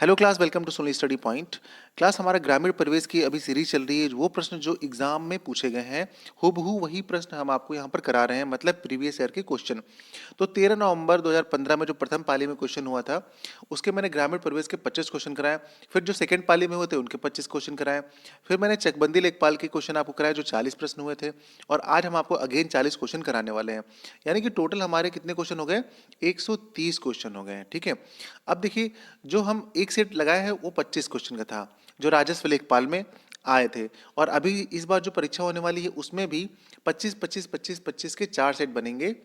Hello class, welcome to Soni study point. Class, हमारा ग्रामीण परिवेश की अभी सीरीज चल रही है। वो प्रश्न जो एग्जाम में पूछे गए हैं हूबहू वही प्रश्न हम आपको यहाँ पर करा रहे हैं, मतलब प्रीवियस ईयर के क्वेश्चन। तो 13 नवंबर 2015 में जो प्रथम पाली में क्वेश्चन हुआ था उसके मैंने ग्रामीण परिवेश के 25 क्वेश्चन कराए। फिर जो सेकंड पाली में हुए थे उनके 25 क्वेश्चन कराए। फिर मैंने चकबंदी लेखपाल के क्वेश्चन आपको कराए जो 40 प्रश्न हुए थे। और आज हम आपको अगेन 40 क्वेश्चन कराने वाले हैं। यानी कि टोटल हमारे कितने क्वेश्चन हो गए? 130 क्वेश्चन हो गए हैं। ठीक है। अब देखिए, जो हम एक सेट लगाए हैं वो 25 क्वेश्चन का था जो राजस्व लेखपाल में आए थे। और अभी इस बार जो परीक्षा होने वाली है उसमें भी 25 25 25 25 के 4 सेट बनेंगे,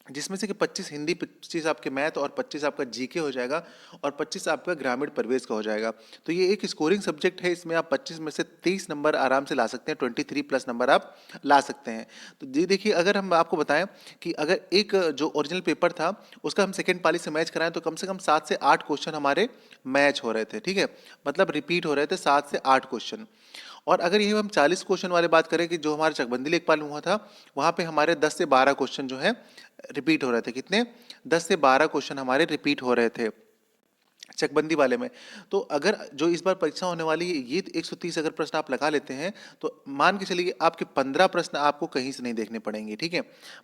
जिसमें से कि 25 हिंदी, 25 आपके मैथ और 25 आपका जीके हो जाएगा और 25 आपका ग्रामीण परिवेश का हो जाएगा। तो ये एक स्कोरिंग सब्जेक्ट है। इसमें आप 25 में से 30 नंबर आराम से ला सकते हैं, 23 प्लस नंबर आप ला सकते हैं। तो ये देखिए, अगर हम आपको बताएं कि अगर एक जो ओरिजिनल पेपर था उसका हम सेकेंड पाली से मैच कराएं तो कम से कम 7 से 8 क्वेश्चन हमारे मैच हो रहे थे। ठीक है, मतलब रिपीट हो रहे थे 7 से 8 क्वेश्चन। और अगर ये हम 40 क्वेश्चन वाले बात करें कि जो हमारे चकबंदी लेखपाल में हुआ था, वहाँ पे हमारे 10 से 12 क्वेश्चन जो है रिपीट हो रहे थे। कितने? 10 से 12 क्वेश्चन हमारे रिपीट हो रहे थे चकबंदी वाले में। तो अगर जो इस बार परीक्षा होने वाली है ये 130 अगर प्रश्न आप लगा लेते हैं तो मान के चलिए आपके 15 प्रश्न आपको कहीं से नहीं देखने पड़ेंगे। ठीक है,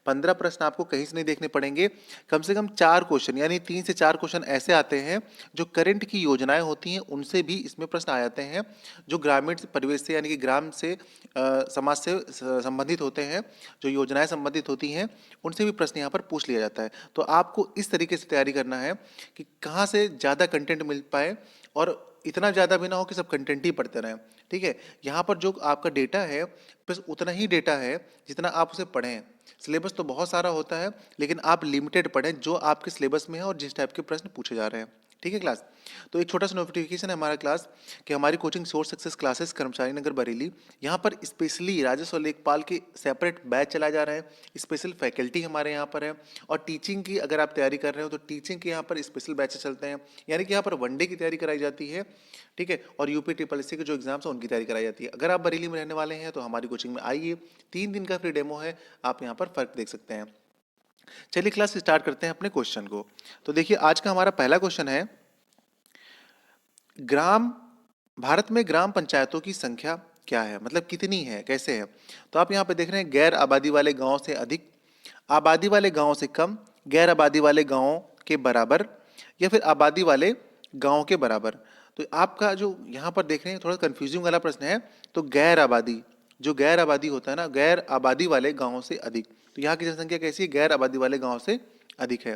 15 प्रश्न आपको कहीं से नहीं देखने पड़ेंगे। कम से कम 4 क्वेश्चन यानी 3 से 4 क्वेश्चन ऐसे आते हैं जो करंट की योजनाएं होती हैं उनसे भी इसमें प्रश्न आ जाते हैं, जो ग्रामीण परिवेश से यानी कि ग्राम से समाज से संबंधित होते हैं, जो योजनाएं संबंधित होती हैं उनसे भी प्रश्न यहाँ पर पूछ लिया जाता है। तो आपको इस तरीके से तैयारी करना है कि कहाँ से ज़्यादा कंटेंट मिल पाए और इतना ज़्यादा भी ना हो कि सब कंटेंट ही पढ़ते रहें। ठीक है, यहाँ पर जो आपका डेटा है बस उतना ही डेटा है जितना आप उसे पढ़ें। सिलेबस तो बहुत सारा होता है लेकिन आप लिमिटेड पढ़ें जो आपके सिलेबस में है और जिस टाइप के प्रश्न पूछे जा रहे हैं। ठीक है क्लास। तो एक छोटा सा नोटिफिकेशन है हमारा क्लास कि हमारी कोचिंग सोर्स सक्सेस क्लासेस कर्मचारी नगर बरेली, यहाँ पर स्पेशली राजस्व लेखपाल के सेपरेट बैच चलाए जा रहे हैं। स्पेशल फैकल्टी हमारे यहाँ पर है और टीचिंग की अगर आप तैयारी कर रहे हो तो टीचिंग के यहाँ पर स्पेशल बैचेस चलते हैं। यानी कि यहाँ पर वनडे की तैयारी कराई जाती है। ठीक है, और यूपी ट्रिपल एस सी के जो एग्जाम्स हैं उनकी तैयारी कराई जाती है। अगर आप बरेली में रहने वाले हैं तो हमारी कोचिंग में आइए, 3 दिन का फ्री डेमो है, आप यहाँ पर फर्क देख सकते हैं। चलिए क्लास स्टार्ट करते हैं अपने क्वेश्चन को। तो देखिए, आज का हमारा पहला क्वेश्चन है, ग्राम भारत में ग्राम पंचायतों की संख्या क्या है, मतलब कितनी है, कैसे है। तो आप यहाँ पे देख रहे हैं गैर आबादी वाले गांव से अधिक, आबादी वाले गांव से कम, गैर आबादी वाले गांव के बराबर या फिर आबादी वाले गांव के बराबर। तो आपका जो यहाँ पर देख रहे हैं थोड़ा कंफ्यूजिंग वाला प्रश्न है। तो गैर आबादी, जो गैर आबादी होता है ना, गैर आबादी वाले गांव से अधिक, तो यहाँ की जनसंख्या कैसी है? गैर आबादी वाले गांव से अधिक है।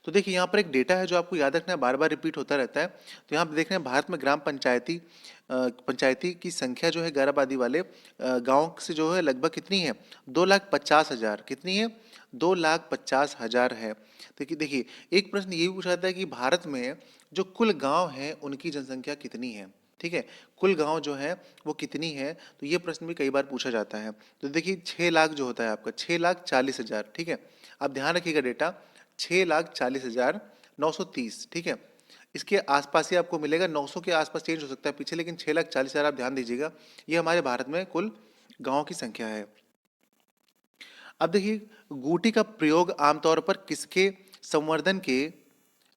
तो देखिए, यहाँ पर एक डेटा है जो आपको याद रखना है, बार बार रिपीट होता रहता है। तो यहाँ पे देख रहे हैं भारत में ग्राम पंचायती की संख्या जो है गैर आबादी वाले गांव से जो है लगभग कितनी है? 2,50,000। कितनी है? 2,50,000 है। देखिए देखिए, एक प्रश्न ये भी पूछा जाता है कि भारत में जो कुल गांव हैं उनकी जनसंख्या कितनी है। ठीक है, कुल गांव जो है वो कितनी है, तो ये प्रश्न भी कई बार पूछा जाता है। तो देखिए 6 लाख जो होता है आपका, 6,40,000। ठीक है, आप ध्यान रखिएगा डेटा 6,40,930। ठीक है, इसके आसपास ही आपको मिलेगा, 900 के आसपास चेंज हो सकता है पीछे, लेकिन 6,40,000 आप ध्यान दीजिएगा। ये हमारे भारत में कुल गांव की संख्या है। अब देखिए, गूटी का प्रयोग आमतौर पर किसके संवर्धन के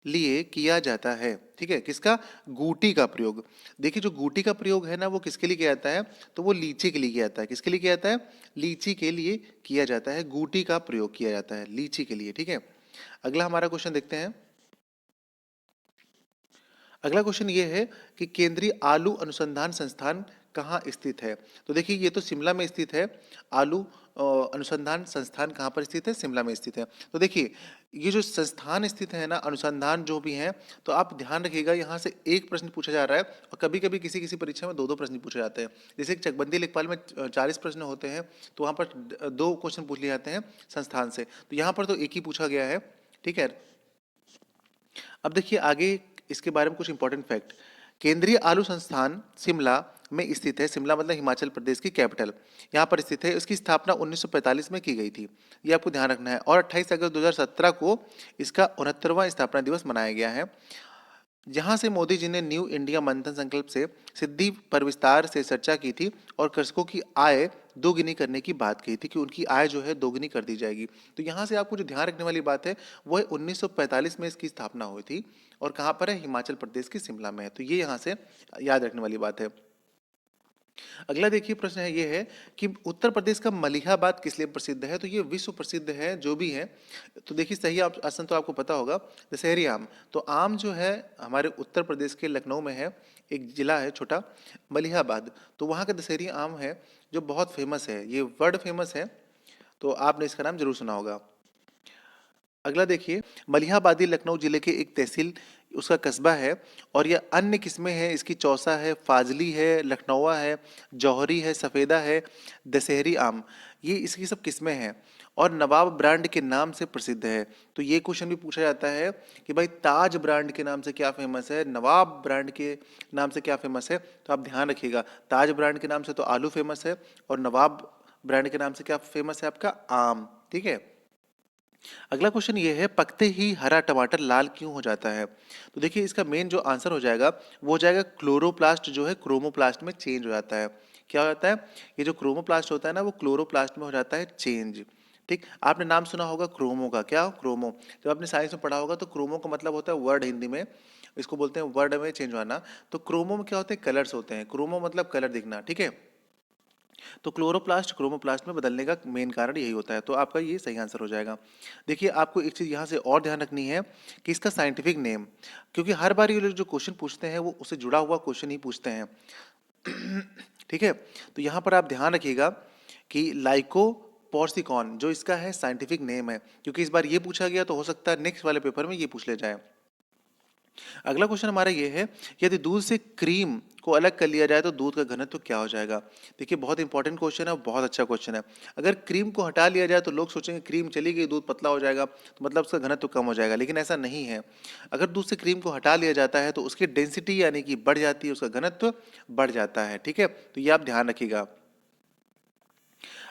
लिए किया जाता है? ठीक है, किसका? गूटी का प्रयोग। देखिए, जो गूटी का प्रयोग है ना वो किसके लिए किया जाता है? तो वो लीची के लिए किया जाता है। किसके लिए किया जाता है? लीची के लिए किया जाता है, गूटी का प्रयोग किया जाता है लीची के लिए। ठीक है, अगला हमारा क्वेश्चन देखते हैं। अगला क्वेश्चन ये है कि केंद्रीय आलू अनुसंधान संस्थान कहाँ स्थित है? तो देखिए, ये तो शिमला में स्थित है। आलू अनुसंधान संस्थान कहाँ पर स्थित है? शिमला में स्थित है। तो देखिए, ये जो संस्थान स्थित है ना, अनुसंधान जो भी है, तो आप ध्यान रखिएगा यहाँ से एक प्रश्न पूछा जा रहा है और कभी कभी किसी किसी परीक्षा में दो दो प्रश्न पूछे जाते हैं। जैसे कि चकबंदी लेखपाल में 40 प्रश्न होते हैं तो वहाँ पर 2 क्वेश्चन पूछ लिए जाते हैं संस्थान से, तो यहाँ पर तो एक ही पूछा गया है। ठीक है, अब देखिए आगे इसके बारे में कुछ इंपॉर्टेंट फैक्ट। केंद्रीय आलू संस्थान शिमला में स्थित है। शिमला मतलब हिमाचल प्रदेश की कैपिटल, यहाँ पर स्थित है। इसकी स्थापना 1945 में की गई थी, ये आपको ध्यान रखना है। और 28 अगस्त 2017 को इसका 69वां स्थापना दिवस मनाया गया है। जहां से मोदी जी ने न्यू इंडिया मंथन संकल्प से सिद्धि पर विस्तार से चर्चा की थी और कृषकों की आय दोगुनी करने की बात कही थी कि उनकी आय जो है दोगुनी कर दी जाएगी। तो यहाँ से आपको जो ध्यान रखने वाली बात है वो है 1945 में इसकी स्थापना हुई थी और कहाँ पर है, हिमाचल प्रदेश के शिमला में है। तो ये यहाँ से याद रखने वाली बात है। अगला देखिए प्रश्न है, ये है कि उत्तर प्रदेश का मलिहाबाद किस लिए प्रसिद्ध है? तो ये विश्व प्रसिद्ध है जो भी है। तो देखिए सही आप आसन तो आपको पता होगा, दशहरी आम। तो आम जो है हमारे उत्तर प्रदेश के लखनऊ में है, एक जिला है छोटा मलिहाबाद, तो वहाँ का दशहरी आम है जो बहुत फेमस है, ये वर्ल्ड फेमस है। तो आपने इसका नाम जरूर सुना होगा। अगला देखिए, मलिहाबादी लखनऊ जिले के एक तहसील उसका कस्बा है और यह अन्य किस्में हैं इसकी, चौसा है, फाजली है, लखनऊआ है, जौहरी है, सफ़ेदा है, दशहरी आम, ये इसकी सब किस्में हैं और नवाब ब्रांड के नाम से प्रसिद्ध है। तो ये क्वेश्चन भी पूछा जाता है कि भाई ताज ब्रांड के नाम से क्या फेमस है, नवाब ब्रांड के नाम से क्या फेमस है? तो आप ध्यान रखिएगा, ताज ब्रांड के नाम से तो आलू फेमस है और नवाब ब्रांड के नाम से क्या फेमस है आपका, आम। ठीक है। अगला क्वेश्चन ये है, पकते ही हरा टमाटर लाल क्यों हो जाता है? तो देखिए इसका मेन जो आंसर हो जाएगा वो हो जाएगा क्लोरोप्लास्ट जो है क्रोमोप्लास्ट में चेंज हो जाता है। क्या हो जाता है? ये जो क्रोमोप्लास्ट होता है ना वो क्लोरोप्लास्ट में हो जाता है चेंज। ठीक, आपने नाम सुना होगा क्रोमो का। क्या क्रोमो? जब आपने साइंस में पढ़ा होगा तो क्रोमो का मतलब होता है वर्ड, हिंदी में इसको बोलते हैं वर्ड में चेंज होना। तो क्रोमो में क्या होते हैं, कलर्स होते हैं, क्रोमो मतलब कलर दिखना। ठीक है, तो क्लोरोप्लास्ट क्रोमोप्लास्ट में बदलने का मेन कारण यही होता है। तो आपका ये सही आंसर हो जाएगा। देखिए आपको एक चीज़ यहाँ से और ध्यान रखनी है कि इसका साइंटिफिक नेम, क्योंकि हर बार ये लोग जो क्वेश्चन पूछते हैं वो उससे जुड़ा हुआ क्वेश्चन ही पूछते हैं। ठीक है, तो यहाँ पर आप ध्यान रखिएगा कि लाइको पॉर्सिकॉन जो इसका है साइंटिफिक नेम है, क्योंकि इस बार ये पूछा गया तो हो सकता है नेक्स्ट वाले पेपर में ये पूछ ले जाए। अगला क्वेश्चन हमारा ये है, यदि दूध से क्रीम को अलग कर लिया जाए तो दूध का घनत्व क्या हो जाएगा? देखिए बहुत इंपॉर्टेंट क्वेश्चन है और बहुत अच्छा क्वेश्चन है। अगर क्रीम को हटा लिया जाए तो लोग सोचेंगे क्रीम चली गई, दूध पतला हो जाएगा, तो मतलब उसका घनत्व कम हो जाएगा, लेकिन ऐसा नहीं है। अगर दूध से क्रीम को हटा लिया जाता है तो उसकी डेंसिटी यानी कि बढ़ जाती है, उसका घनत्व बढ़ जाता है। ठीक है, तो ये आप ध्यान रखिएगा।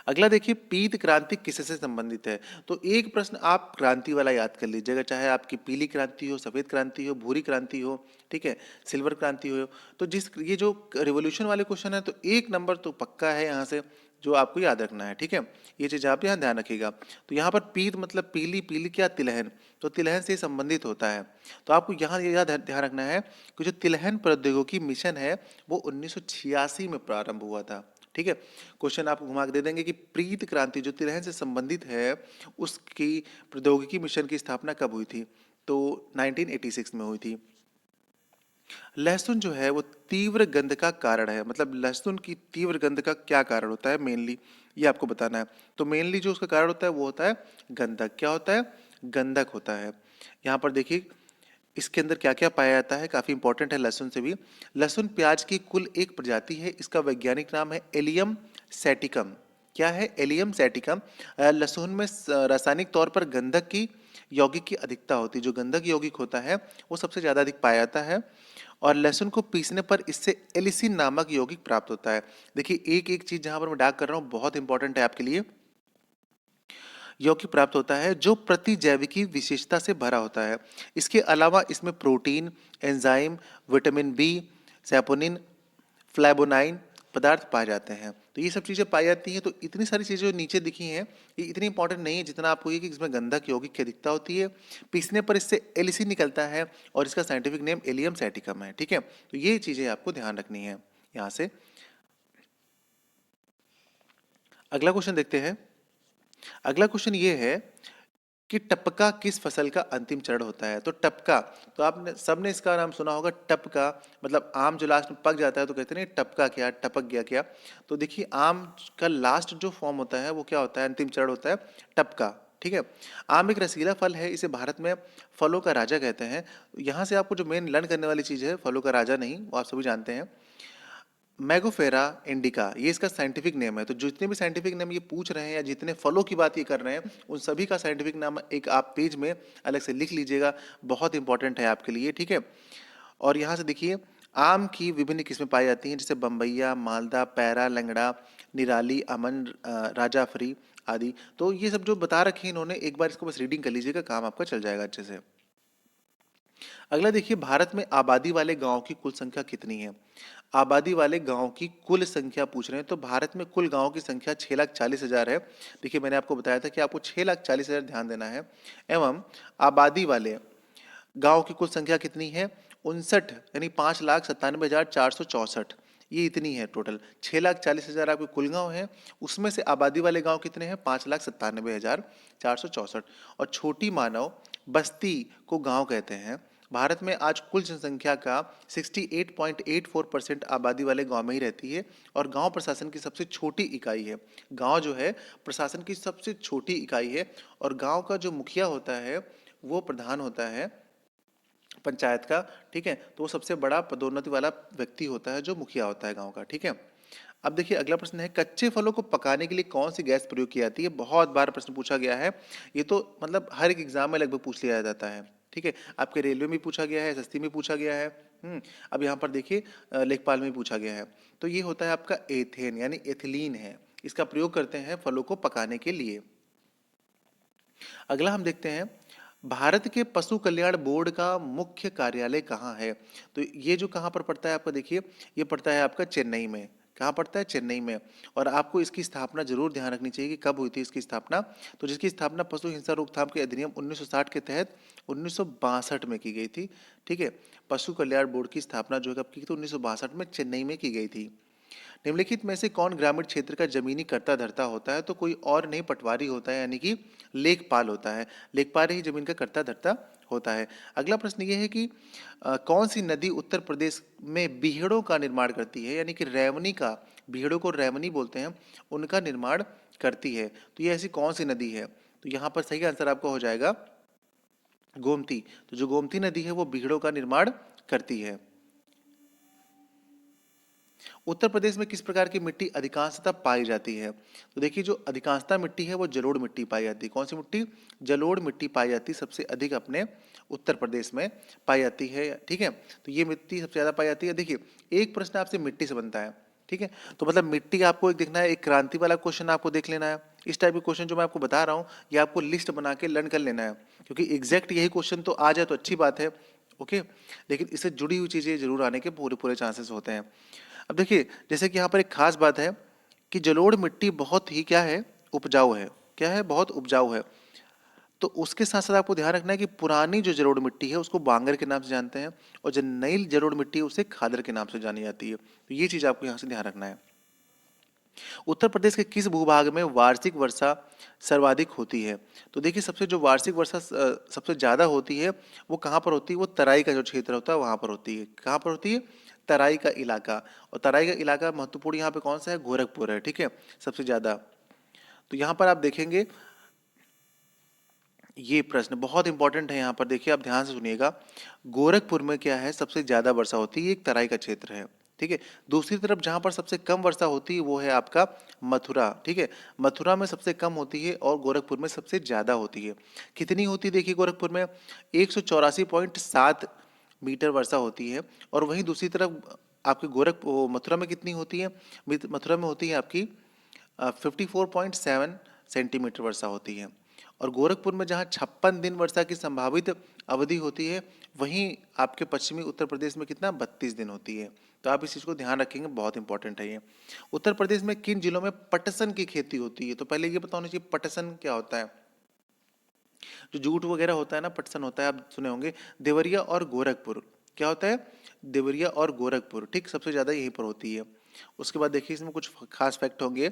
अगला देखिए, पीत क्रांति किससे संबंधित है? तो एक प्रश्न आप क्रांति वाला याद कर लीजिएगा, चाहे आपकी पीली क्रांति हो, सफेद क्रांति हो, भूरी क्रांति हो, ठीक है, सिल्वर क्रांति हो। तो जिस ये जो रिवॉल्यूशन वाले क्वेश्चन है तो एक नंबर तो पक्का है यहाँ से जो आपको याद रखना है। ठीक है, ये चीज आप यहाँ ध्यान रखिएगा। तो यहाँ पर पीत मतलब पीली, पीली क्या, तिलहन, तो तिलहन से संबंधित होता है। तो आपको यहाँ ये याद ध्यान रखना है कि जो तिलहन प्रौद्योगिकी मिशन है वो 1986 में प्रारंभ हुआ था। ठीक है, क्वेश्चन आपको घुमा के दे देंगे कि प्रीत क्रांति जो तिलहन से संबंधित है उसकी प्रौद्योगिकी मिशन की स्थापना कब हुई थी? तो 1986 में हुई थी। लहसुन जो है वो तीव्र गंध का कारण है, मतलब लहसुन की तीव्र गंध का क्या कारण होता है मेनली, ये आपको बताना है। तो मेनली जो उसका कारण होता है वो होता है गंधक। क्या होता है? गंधक होता है। यहाँ पर देखिए इसके अंदर क्या क्या पाया जाता है, काफी इंपॉर्टेंट है लहसुन से भी। लहसुन प्याज की कुल एक प्रजाति है, इसका वैज्ञानिक नाम है एलियम सैटिकम। क्या है? एलियम सैटिकम। लहसुन में रासायनिक तौर पर गंधक की यौगिक की अधिकता होती है, जो गंधक यौगिक होता है वो सबसे ज्यादा अधिक पाया जाता है और लहसुन को पीसने पर इससे एलिसिन नामक यौगिक प्राप्त होता है। देखिए एक एक चीज जहां पर मैं डाक कर रहा हूँ बहुत इंपॉर्टेंट है आपके लिए। यौगिक प्राप्त होता है जो प्रतिजैविकी विशेषता से भरा होता है। इसके अलावा इसमें protein, enzyme, vitamin B, saponin, flavonoid पदार्थ पाए जाते हैं। तो ये सब चीज़ें पाई जाती हैं। तो इतनी सारी चीज़ें जो नीचे दिखी हैं ये इतनी इंपॉर्टेंट नहीं है जितना आपको ये कि इसमें गंधक यौगिक की अधिकता होती है, पीसने पर इससे एलिसिन निकलता है और इसका साइंटिफिक नेम एलियम सैटिकम है। ठीक है, तो ये चीज़ें आपको ध्यान रखनी है। यहाँ से अगला क्वेश्चन देखते हैं। अगला क्वेश्चन ये है कि टपका किस फसल का अंतिम चरण होता है? तो टपका, तो आपने सबने इसका नाम सुना होगा टपका, मतलब आम जो लास्ट में पक जाता है तो कहते हैं नहीं टपका क्या, टपक गया क्या। तो देखिए आम का लास्ट जो फॉर्म होता है वो क्या होता है, अंतिम चरण होता है टपका। ठीक है, आम एक रसीला फल है, इसे भारत में फलों का राजा कहते हैं। यहाँ से आपको जो मेन लर्न करने वाली चीज़ है, फलों का राजा नहीं, वो आप सभी जानते हैं, मैगोफेरा इंडिका, ये इसका साइंटिफिक नेम है। तो जितने भी साइंटिफिक नेम ये पूछ रहे हैं या जितने फलों की बात ये कर रहे हैं उन सभी का साइंटिफिक नाम एक आप पेज में अलग से लिख लीजिएगा, बहुत इंपॉर्टेंट है आपके लिए। ठीक है, और यहाँ से देखिए आम की विभिन्न किस्में पाई जाती हैं जैसे बम्बैया, मालदा, पैरा, लंगड़ा, निराली, अमन, राजाफरी आदि। तो ये सब जो बता रखे हैं इन्होंने, एक बार इसको बस रीडिंग कर लीजिएगा, काम आपका चल जाएगा अच्छे से। अगला देखिए, भारत में आबादी वाले गांव की कुल संख्या कितनी है? आबादी वाले गांव की कुल संख्या पूछ रहे हैं, तो भारत में कुल गांव की संख्या 6,40,000 है। देखिए, मैंने आपको बताया था कि आपको 6,40,000 ध्यान देना है। एवं आबादी वाले गांव की कुल संख्या कितनी है? 59, यानी 5,97,464। ये इतनी है टोटल। 6,40,000 आपके कुल गांव हैं, उसमें से आबादी वाले गांव कितने हैं? 5,97,464। और छोटी मानव बस्ती को गांव कहते हैं। भारत में आज कुल जनसंख्या का 68.84% आबादी वाले गांव में ही रहती है, और गांव प्रशासन की सबसे छोटी इकाई है। गांव जो है प्रशासन की सबसे छोटी इकाई है, और गांव का जो मुखिया होता है वो प्रधान होता है पंचायत का। ठीक है, तो वो सबसे बड़ा पदोन्नति वाला व्यक्ति होता है जो मुखिया होता है गांव का। ठीक है, अब देखिए अगला प्रश्न है, कच्चे फलों को पकाने के लिए कौन सी गैस प्रयोग की जाती है? बहुत बार प्रश्न पूछा गया है। ये तो मतलब हर एक एग्जाम में लगभग पूछ लिया जाता है। ठीक है, आपके रेलवे में पूछा गया है, एसएससी में पूछा गया है। अब यहाँ पर देखिए लेखपाल में पूछा गया है। तो ये होता है आपका एथेन, यानी एथिलीन है। इसका प्रयोग करते हैं फलों को पकाने के लिए। अगला हम देखते हैं, भारत के पशु कल्याण बोर्ड का मुख्य कार्यालय कहाँ है? तो ये जो कहाँ पर पड़ता है आपका, देखिए ये पड़ता है आपका चेन्नई में। कहाँ पड़ता है? चेन्नई में। और आपको इसकी स्थापना जरूर ध्यान रखनी चाहिए कि कब हुई थी इसकी स्थापना। तो जिसकी स्थापना पशु हिंसा रोकथाम के अधिनियम 1960 के तहत 1962 में की गई थी। ठीक है, पशु कल्याण बोर्ड की स्थापना जो है कब की थी? 1962 में चेन्नई में की गई थी। निम्नलिखित में से कौन ग्रामीण क्षेत्र का जमीनी कर्ता धर्ता होता है? तो कोई और नहीं, पटवारी होता है, यानी कि लेखपाल होता है। लेखपाल ही जमीन का कर्ता धर्ता होता है। अगला प्रश्न ये है कि कौन सी नदी उत्तर प्रदेश में बीहड़ों का निर्माण करती है, यानी कि रेवनी का, बीहड़ों को रेवनी बोलते हैं, उनका निर्माण करती है? तो ये ऐसी कौन सी नदी है? तो यहाँ पर सही आंसर आपका हो जाएगा गोमती। तो जो गोमती नदी है वो बीहड़ों का निर्माण करती है। उत्तर प्रदेश में किस प्रकार की मिट्टी अधिकांशतः पाई जाती है? तो देखिए, जो अधिकांशतः मिट्टी है वो जलोढ़ मिट्टी पाई जाती है। कौन सी मिट्टी? जलोढ़ मिट्टी पाई जाती है, सबसे अधिक अपने उत्तर प्रदेश में पाई जाती है। ठीक है, तो ये मिट्टी सबसे ज्यादा पाई जाती है। देखिए, एक प्रश्न आपसे मिट्टी से बनता है। ठीक है, तो मतलब मिट्टी आपको एक देखना है, एक क्रांति वाला क्वेश्चन आपको देख लेना है। इस टाइप के क्वेश्चन जो मैं आपको बता रहा हूँ, ये आपको लिस्ट बना के लर्न कर लेना है, क्योंकि एग्जैक्ट यही क्वेश्चन तो आ जाए तो अच्छी बात है। ओके, लेकिन इससे जुड़ी हुई चीजें जरूर आने के पूरे पूरे चांसेस होते हैं। अब देखिए, जैसे कि यहाँ पर एक खास बात है कि जलोढ़ मिट्टी बहुत ही क्या है? उपजाऊ है। क्या है? बहुत उपजाऊ है। तो उसके साथ साथ आपको ध्यान रखना है कि पुरानी जो जलोढ़ मिट्टी है उसको बांगर के नाम से जानते हैं, और जो नई जलोढ़ मिट्टी है उसे खादर के नाम से जानी जाती है। तो ये चीज आपको यहाँ से ध्यान रखना है। उत्तर प्रदेश के किस भूभाग में वार्षिक वर्षा सर्वाधिक होती है? तो देखिए, सबसे जो वार्षिक वर्षा सबसे ज्यादा होती है वो कहाँ पर होती है? वो तराई का जो क्षेत्र होता है वहां पर होती है। कहाँ पर होती है? तराई का इलाका। और तराई का इलाका महत्वपूर्ण यहाँ पे कौन सा है? गोरखपुर है। ठीक है, सबसे ज्यादा। तो यहाँ पर आप देखेंगे, ये प्रश्न बहुत इंपॉर्टेंट है। यहाँ पर देखिए, आप ध्यान से सुनिएगा। गोरखपुर में क्या है? सबसे ज्यादा वर्षा होती है, एक तराई का क्षेत्र है। ठीक है, दूसरी तरफ जहां पर सबसे कम वर्षा होती है वो है आपका मथुरा। ठीक है, मथुरा में सबसे कम होती है और गोरखपुर में सबसे ज्यादा होती है। कितनी होती है? देखिए, गोरखपुर में 184.7 मीटर वर्षा होती है, और वहीं दूसरी तरफ आपके मथुरा में कितनी होती है? मथुरा में होती है आपकी 54.7 सेंटीमीटर वर्षा होती है। और गोरखपुर में जहाँ 56 दिन वर्षा की संभावित अवधि होती है, वहीं आपके पश्चिमी उत्तर प्रदेश में कितना? 32 दिन होती है। तो आप इस चीज़ को ध्यान रखेंगे, बहुत इंपॉर्टेंट है ये। उत्तर प्रदेश में किन जिलों में पटसन की खेती होती है? तो पहले ये पता होना चाहिए पटसन क्या होता है। जो जूट वगैरह होता है ना, पटसन होता है, आप सुने होंगे। देवरिया और गोरखपुर, क्या होता है? देवरिया और गोरखपुर, ठीक, सबसे ज्यादा यहीं पर होती है। उसके बाद देखिए, इसमें कुछ खास फैक्ट होंगे।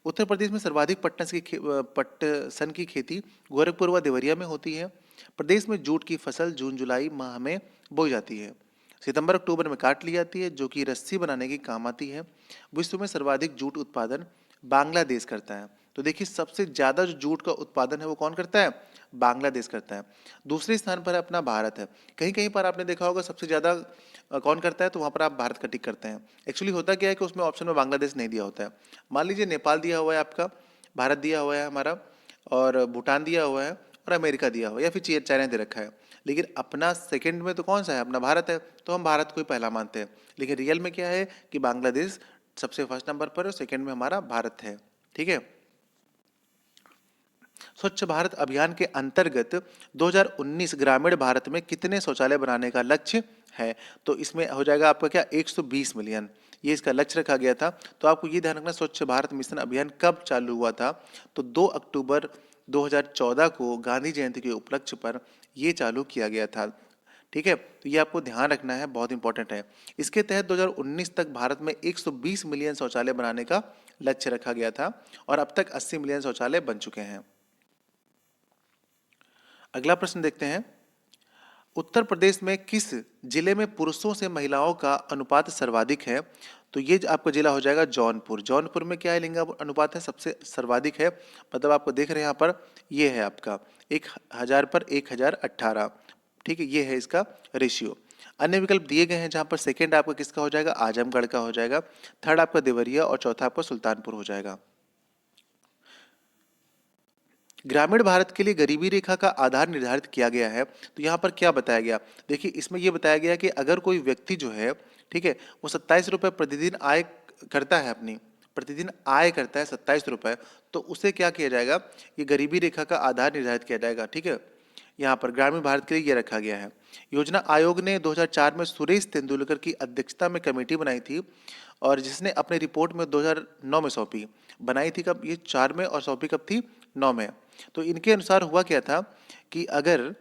उत्तर प्रदेश में सर्वाधिक पटसन की खेती गोरखपुर व देवरिया में होती है। प्रदेश में जूट की फसल जून जुलाई माह में बोई जाती है, सितंबर अक्टूबर में काट ली जाती है, जो कि रस्सी बनाने के काम आती है। विश्व में सर्वाधिक जूट उत्पादन बांग्लादेश करता है। तो देखिए, सबसे ज्यादा जो जूट का उत्पादन है वो कौन करता है? बांग्लादेश करता है। दूसरे स्थान पर अपना भारत है। कहीं कहीं पर आपने देखा होगा सबसे ज्यादा कौन करता है, तो वहां पर आप भारत का टिक करते हैं। एक्चुअली होता क्या है कि उसमें ऑप्शन में बांग्लादेश नहीं दिया होता है। मान लीजिए नेपाल दिया हुआ है आपका, भारत दिया हुआ है हमारा, और भूटान दिया हुआ है, और अमेरिका दिया हुआ है, या फिर चाइना दे रखा है। लेकिन अपना सेकंड में तो कौन सा है? अपना भारत है, तो हम भारत को ही पहला मानते हैं। लेकिन रियल में क्या है कि बांग्लादेश सबसे फर्स्ट नंबर पर है, सेकंड में हमारा भारत है। ठीक है, स्वच्छ भारत अभियान के अंतर्गत 2019 ग्रामीण भारत में कितने शौचालय बनाने का लक्ष्य है? तो इसमें हो जाएगा आपका क्या, 120 मिलियन, ये इसका लक्ष्य रखा गया था। तो आपको ये ध्यान रखना, स्वच्छ भारत मिशन अभियान कब चालू हुआ था? तो 2 अक्टूबर 2014 को गांधी जयंती के उपलक्ष्य पर ये चालू किया गया था। ठीक है, तो ये आपको ध्यान रखना है, बहुत इंपॉर्टेंट है। इसके तहत 2019 तक भारत में 120 मिलियन शौचालय बनाने का लक्ष्य रखा गया था और अब तक 80 मिलियन शौचालय बन चुके हैं। अगला प्रश्न देखते हैं, उत्तर प्रदेश में किस जिले में पुरुषों से महिलाओं का अनुपात सर्वाधिक है? तो ये आपका जिला हो जाएगा जौनपुर। जौनपुर में क्या है, लिंग अनुपात है सबसे सर्वाधिक है, मतलब आपको देख रहे हैं यहाँ पर, ये है आपका 1000 पर 1018। ठीक है, ये है इसका रेशियो। अन्य विकल्प दिए गए हैं जहाँ पर सेकेंड आपका किसका हो जाएगा, आजमगढ़ का हो जाएगा, थर्ड आपका देवरिया और चौथा आपका सुल्तानपुर हो जाएगा। ग्रामीण भारत के लिए गरीबी रेखा का आधार निर्धारित किया गया है, तो यहाँ पर क्या बताया गया? देखिए, इसमें यह बताया गया कि अगर कोई व्यक्ति जो है, ठीक है, वो 27 रुपये प्रतिदिन आय करता है, अपनी प्रतिदिन आय करता है 27 रुपये, तो उसे क्या किया जाएगा, ये गरीबी रेखा का आधार निर्धारित किया जाएगा। ठीक है, यहाँ पर ग्रामीण भारत के लिए ये रखा गया है। योजना आयोग ने 2004 में सुरेश तेंदुलकर की अध्यक्षता में कमेटी बनाई थी और जिसने अपनी रिपोर्ट में 2009 में सौंपी। बनाई थी कब, ये 4 में, और सौंपी कब थी, 9 में। तो इनके अनुसार हुआ क्या था कि अगर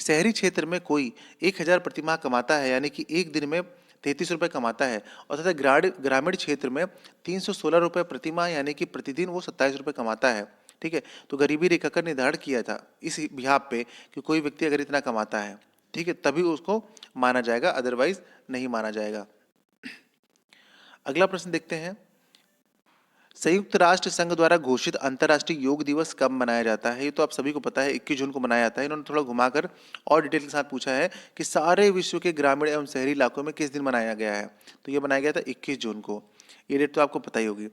शहरी क्षेत्र में कोई 1000 प्रतिमाह कमाता है, यानी कि एक दिन में 33 रुपये कमाता है, और तथा ग्रामीण क्षेत्र में 316 रुपये प्रतिमाह, यानी कि प्रतिदिन वो 27 रुपये कमाता है। ठीक है, तो गरीबी रेखा का निर्धारण किया था इस बिहाफ पे कि कोई व्यक्ति अगर इतना कमाता है, ठीक है, तभी उसको माना जाएगा, अदरवाइज नहीं माना जाएगा। अगला प्रश्न देखते हैं, संयुक्त राष्ट्र संघ द्वारा घोषित अंतर्राष्ट्रीय योग दिवस कब मनाया जाता है? ये तो आप सभी को पता है, 21 जून को मनाया जाता है। इन्होंने थोड़ा घुमाकर और डिटेल के साथ पूछा है कि सारे विश्व के ग्रामीण एवं शहरी इलाकों में किस दिन मनाया गया है? तो ये मनाया गया था 21 जून को। ये डेट तो आपको पता ही होगी।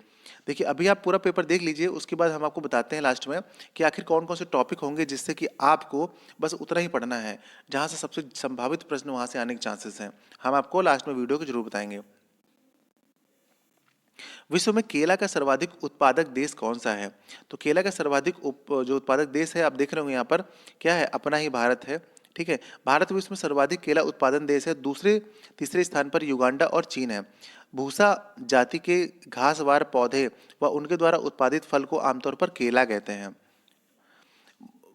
देखिए, अभी आप पूरा पेपर देख लीजिए, उसके बाद हम आपको बताते हैं लास्ट में कि आखिर कौन कौन से टॉपिक होंगे, जिससे कि आपको बस उतना ही पढ़ना है, जहाँ से सबसे संभावित प्रश्न वहाँ से आने के चांसेस हैं। हम आपको लास्ट में वीडियो को जरूर बताएंगे। विश्व में केला का सर्वाधिक उत्पादक देश कौन सा है? तो केला का सर्वाधिक जो उत्पादक देश है, आप देख रहे होंगे यहाँ पर, क्या है, अपना ही भारत है। ठीक है, भारत विश्व में सर्वाधिक केला उत्पादन देश है। दूसरे तीसरे स्थान पर युगांडा और चीन है। भूसा जाति के घासवार पौधे व उनके द्वारा उत्पादित फल को आमतौर पर केला कहते हैं।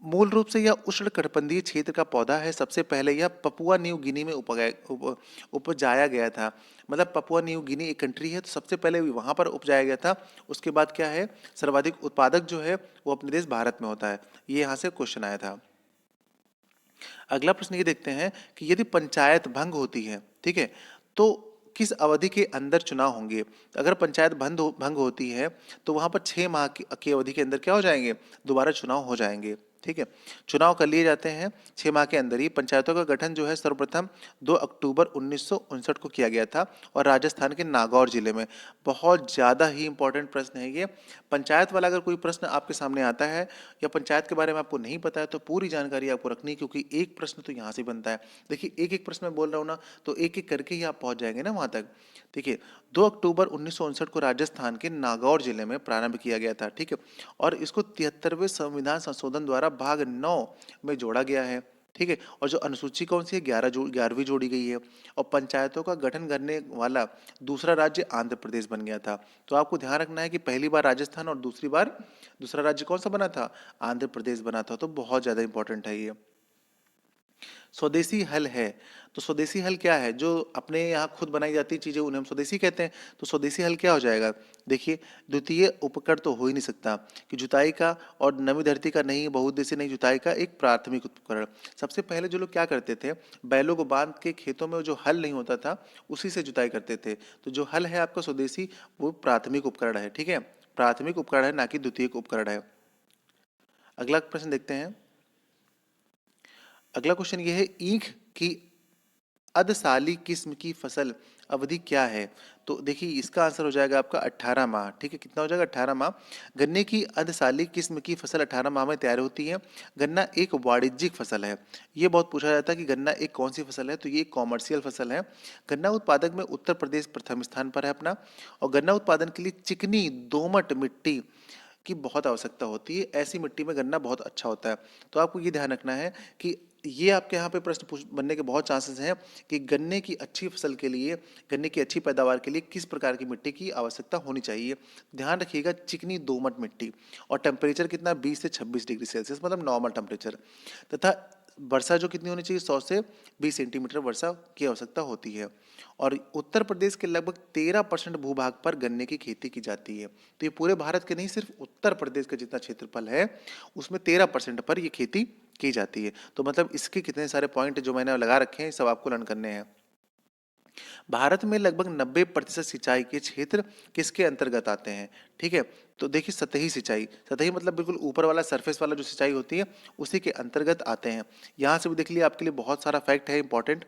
मूल रूप से यह उष्णकटिबंधीय क्षेत्र का पौधा है। सबसे पहले यह पपुआ न्यू गिनी में उपजाया गया था। मतलब पपुआ न्यू गिनी एक कंट्री है, तो सबसे पहले वहाँ पर उपजाया गया था। उसके बाद क्या है, सर्वाधिक उत्पादक जो है वो अपने देश भारत में होता है। ये यहाँ से क्वेश्चन आया था। अगला प्रश्न ये देखते हैं कि यदि पंचायत भंग होती है, ठीक है, तो किस अवधि के अंदर चुनाव होंगे? अगर पंचायत भंग होती है तो वहां पर 6 माह की अवधि के अंदर क्या हो जाएंगे, दोबारा चुनाव हो जाएंगे। ठीक है, चुनाव कर लिए जाते हैं 6 माह के अंदर ही। पंचायतों का गठन जो है सर्वप्रथम 2 अक्टूबर 1959 को किया गया था और राजस्थान के नागौर जिले में। बहुत ज़्यादा ही इंपॉर्टेंट प्रश्न है ये। पंचायत वाला अगर कोई प्रश्न आपके सामने आता है या पंचायत के बारे में आपको नहीं पता है, तो पूरी जानकारी आपको रखनी है, क्योंकि एक प्रश्न तो यहाँ से बनता है। देखिए, एक एक प्रश्न मैं बोल रहा हूँ ना, तो एक एक करके ही आप पहुँच जाएंगे ना वहाँ तक। देखिए, 2 अक्टूबर 1959 को राजस्थान के नागौर जिले में प्रारंभ किया गया था। ठीक है, और इसको 73वें संविधान संशोधन द्वारा भाग 9 में जोड़ा गया है। ठीक है, और जो अनुसूची कौन सी है, 11वीं जोड़ी गई है। और पंचायतों का गठन करने वाला दूसरा राज्य आंध्र प्रदेश बन गया था। तो आपको ध्यान रखना है कि पहली बार राजस्थान और दूसरी बार दूसरा राज्य कौन सा बना था, आंध्र प्रदेश बना था। तो बहुत ज्यादा इंपॉर्टेंट है ये। स्वदेशी हल है, तो स्वदेशी हल क्या है? जो अपने यहाँ खुद बनाई जाती चीजें उन्हें हम स्वदेशी कहते हैं। तो स्वदेशी हल क्या हो जाएगा? देखिए, द्वितीय उपकरण तो हो ही नहीं सकता कि जुताई का और नवी धरती का नहीं, बहुउद्देशीय नहीं, जुताई का एक प्राथमिक उपकरण। सबसे पहले जो लोग क्या करते थे, बैलों को बांध के खेतों में जो हल नहीं होता था उसी से जुताई करते थे। तो जो हल है आपका स्वदेशी, वो प्राथमिक उपकरण है। ठीक है, प्राथमिक उपकरण है, ना कि द्वितीयक उपकरण है। अगला प्रश्न देखते हैं। अगला क्वेश्चन ये है, ईख की अधसाली किस्म की फसल अवधि क्या है? तो देखिए, इसका आंसर हो जाएगा आपका 18 माह। ठीक है, कितना हो जाएगा, 18 माह। गन्ने की अधसाली किस्म की फसल 18 माह में तैयार होती है। गन्ना एक वाणिज्यिक फसल है। ये बहुत पूछा जाता है कि गन्ना एक कौन सी फसल है, तो ये एक कॉमर्शियल फसल है। गन्ना उत्पादक में उत्तर प्रदेश प्रथम स्थान पर है अपना। और गन्ना उत्पादन के लिए चिकनी दोमट मिट्टी की बहुत आवश्यकता होती है, ऐसी मिट्टी में गन्ना बहुत अच्छा होता है। तो आपको ये ध्यान रखना है कि ये आपके यहाँ पे प्रश्न पूछ बनने के बहुत चांसेस हैं कि गन्ने की अच्छी फसल के लिए, गन्ने की अच्छी पैदावार के लिए किस प्रकार की मिट्टी की आवश्यकता होनी चाहिए। ध्यान रखिएगा, चिकनी दोमट मिट्टी, और टेम्परेचर कितना, 20 से 26 डिग्री सेल्सियस, मतलब नॉर्मल टेम्परेचर, तथा वर्षा जो कितनी होनी चाहिए, 100 से 20 सेंटीमीटर वर्षा की आवश्यकता होती है। और उत्तर प्रदेश के लगभग 13% भूभाग पर गन्ने की खेती की जाती है। तो ये पूरे भारत के नहीं, सिर्फ उत्तर प्रदेश का जितना क्षेत्रफल है उसमें 13% पर ये खेती की जाती है। तो मतलब इसके कितने सारे पॉइंट जो मैंने लगा रखे हैं, सब आपको लर्न करने हैं। भारत में लगभग 90% सिंचाई के क्षेत्र किसके अंतर्गत आते हैं? ठीक है, तो देखिए, सतही सिंचाई, सतही मतलब बिल्कुल ऊपर वाला, सरफेस वाला जो सिंचाई होती है उसी के अंतर्गत आते हैं। यहाँ से भी देख लिया, आपके लिए बहुत सारा फैक्ट है इंपॉर्टेंट।